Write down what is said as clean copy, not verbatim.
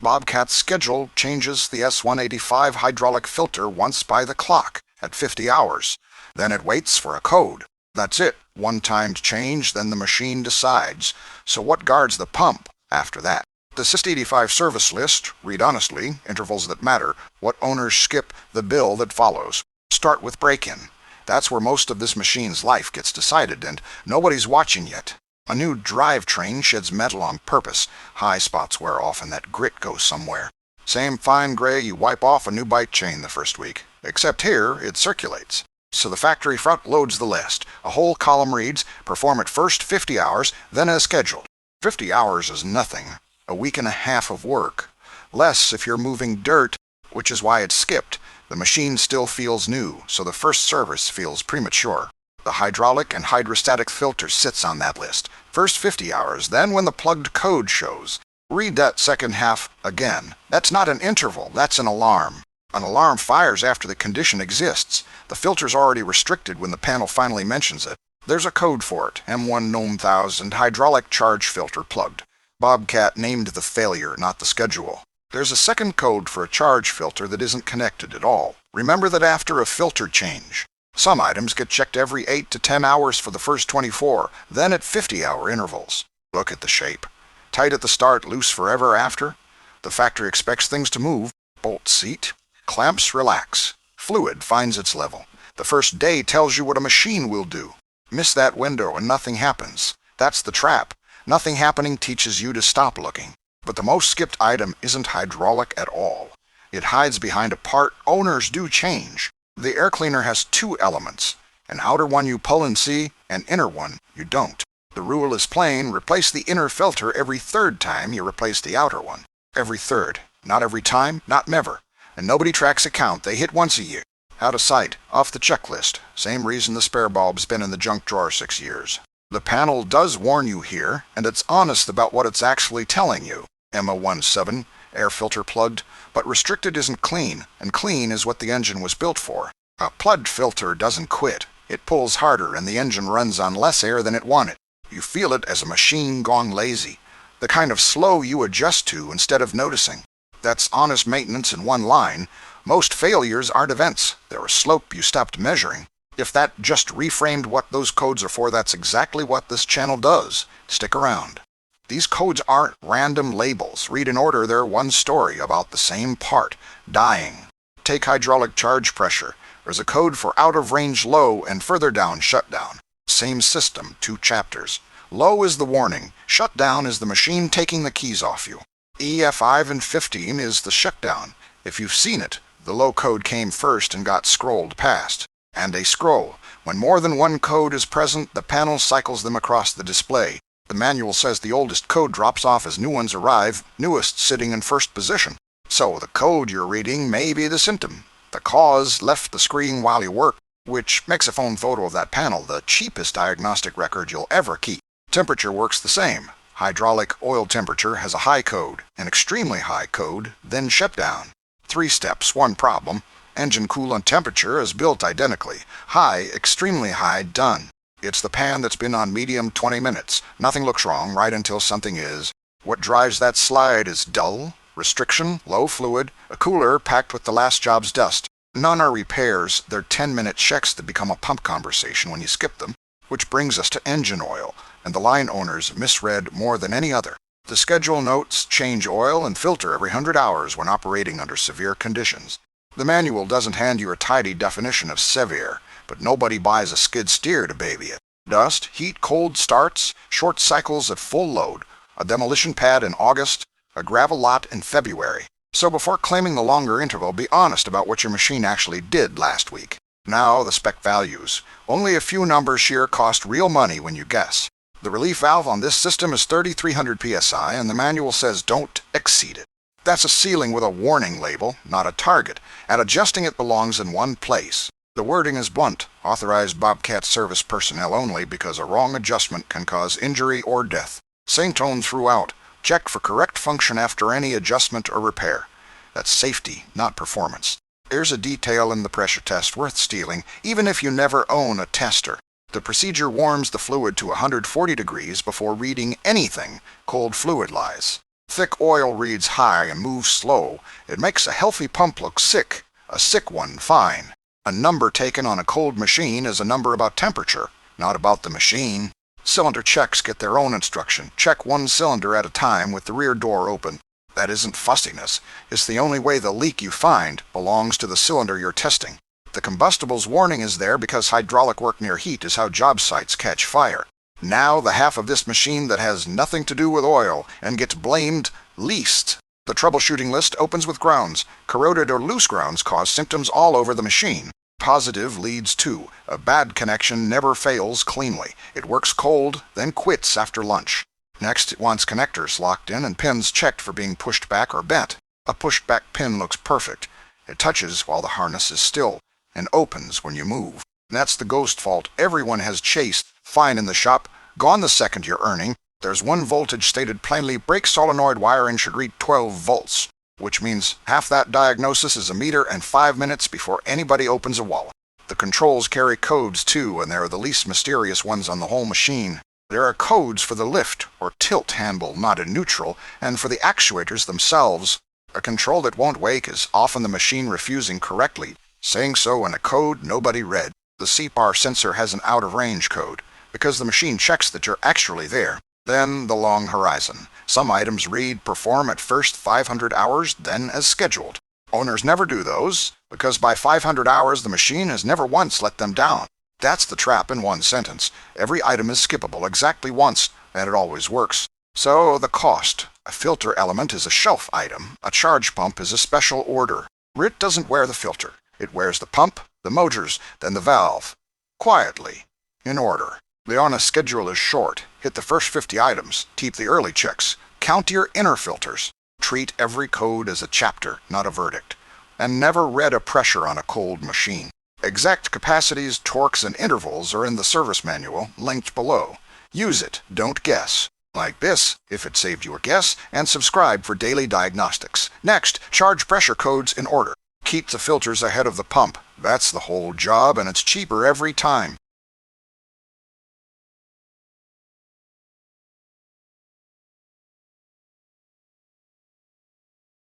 Bobcat's schedule changes the S185 hydraulic filter once by the clock at 50 hours. Then it waits for a code. That's it. One-timed change, then the machine decides. So what guards the pump after that? The S185 service list, read honestly, intervals that matter, what owners skip, the bill that follows. Start with break-in. That's where most of this machine's life gets decided, and nobody's watching yet. A new drivetrain sheds metal on purpose. High spots wear off and that grit goes somewhere. Same fine gray you wipe off a new bike chain the first week. Except here, it circulates. So the factory front loads the list. A whole column reads, perform at first 50 hours, then as scheduled. 50 hours is nothing. A week and a half of work. Less if you're moving dirt, which is why it's skipped. The machine still feels new, so the first service feels premature. The hydraulic and hydrostatic filter sits on that list. First 50 hours, then when the plugged code shows. Read that second half again. That's not an interval, that's an alarm. An alarm fires after the condition exists. The filter's already restricted when the panel finally mentions it. There's a code for it, M1 Gnome 1000 hydraulic charge filter plugged. Bobcat named the failure, not the schedule. There's a second code for a charge filter that isn't connected at all. Remember that after a filter change. Some items get checked every 8 to 10 hours for the first 24, then at 50-hour intervals. Look at the shape. Tight at the start, loose forever after. The factory expects things to move. Bolt seat. Clamps relax. Fluid finds its level. The first day tells you what a machine will do. Miss that window and nothing happens. That's the trap. Nothing happening teaches you to stop looking. But the most skipped item isn't hydraulic at all. It hides behind a part owners do change. The air cleaner has two elements. An outer one you pull and see, an inner one you don't. The rule is plain, replace the inner filter every third time you replace the outer one. Every third. Not every time, not never. And nobody tracks a count, they hit once a year. Out of sight, off the checklist. Same reason the spare bulb's been in the junk drawer 6 years. The panel does warn you here, and it's honest about what it's actually telling you. MO17, air filter plugged, but restricted isn't clean, and clean is what the engine was built for. A plugged filter doesn't quit. It pulls harder, and the engine runs on less air than it wanted. You feel it as a machine gone lazy. The kind of slow you adjust to instead of noticing. That's honest maintenance in one line. Most failures aren't events. They're a slope you stopped measuring. If that just reframed what those codes are for, that's exactly what this channel does. Stick around. These codes aren't random labels. Read in order, they're one story about the same part. Dying. Take hydraulic charge pressure. There's a code for out-of-range low and further down shutdown. Same system, 2 chapters. Low is the warning. Shutdown is the machine taking the keys off you. EF5 and 15 is the shutdown. If you've seen it, the low code came first and got scrolled past. And a scroll. When more than one code is present, the panel cycles them across the display. The manual says the oldest code drops off as new ones arrive, newest sitting in first position. So the code you're reading may be the symptom. The cause left the screen while you work, which makes a phone photo of that panel the cheapest diagnostic record you'll ever keep. Temperature works the same. Hydraulic oil temperature has a high code, an extremely high code, then shutdown. 3 steps, 1 problem. Engine coolant temperature is built identically. High, extremely high, done. It's the pan that's been on medium 20 minutes. Nothing looks wrong right until something is. What drives that slide is dull, restriction, low fluid, a cooler packed with the last job's dust. None are repairs. They're 10-minute checks that become a pump conversation when you skip them. Which brings us to engine oil, and the line owners misread more than any other. The schedule notes change oil and filter every 100 hours when operating under severe conditions. The manual doesn't hand you a tidy definition of severe, but nobody buys a skid steer to baby it. Dust, heat, cold starts, short cycles at full load, a demolition pad in August, a gravel lot in February. So before claiming the longer interval, be honest about what your machine actually did last week. Now the spec values. Only a few numbers here cost real money when you guess. The relief valve on this system is 3,300 psi, and the manual says don't exceed it. That's a ceiling with a warning label, not a target, and adjusting it belongs in one place. The wording is blunt, authorized Bobcat service personnel only because a wrong adjustment can cause injury or death. Same tone throughout. Check for correct function after any adjustment or repair. That's safety, not performance. There's a detail in the pressure test worth stealing, even if you never own a tester. The procedure warms the fluid to 140 degrees before reading anything. Cold fluid lies. Thick oil reads high and moves slow. It makes a healthy pump look sick, a sick one fine. A number taken on a cold machine is a number about temperature, not about the machine. Cylinder checks get their own instruction. Check one cylinder at a time with the rear door open. That isn't fussiness. It's the only way the leak you find belongs to the cylinder you're testing. The combustible's warning is there because hydraulic work near heat is how job sites catch fire. Now the half of this machine that has nothing to do with oil and gets blamed least. The troubleshooting list opens with grounds. Corroded or loose grounds cause symptoms all over the machine. Positive leads to. A bad connection never fails cleanly. It works cold, then quits after lunch. Next, it wants connectors locked in and pins checked for being pushed back or bent. A pushed back pin looks perfect. It touches while the harness is still and opens when you move. That's the ghost fault everyone has chased. Fine in the shop, gone the second you're earning. There's one voltage stated plainly: brake solenoid wiring should read 12 volts, which means half that diagnosis is a meter and 5 minutes before anybody opens a wallet. The controls carry codes too, and they're the least mysterious ones on the whole machine. There are codes for the lift or tilt handle, not in neutral, and for the actuators themselves. A control that won't wake is often the machine refusing correctly, saying so in a code nobody read. The CPAR sensor has an out-of-range code, because the machine checks that you're actually there. Then the long horizon. Some items read perform at first 500 hours, then as scheduled. Owners never do those, because by 500 hours the machine has never once let them down. That's the trap in one sentence. Every item is skippable exactly once, and it always works. So the cost. A filter element is a shelf item. A charge pump is a special order. RIT doesn't wear the filter. It wears the pump, the motors, then the valve. Quietly. In order. The on-a schedule is short. Hit the first 50 items. Keep the early checks. Count your inner filters. Treat every code as a chapter, not a verdict. And never read a pressure on a cold machine. Exact capacities, torques, and intervals are in the service manual, linked below. Use it, don't guess. Like this, if it saved you a guess, and subscribe for daily diagnostics. Next, charge pressure codes in order. Keep the filters ahead of the pump. That's the whole job, and it's cheaper every time.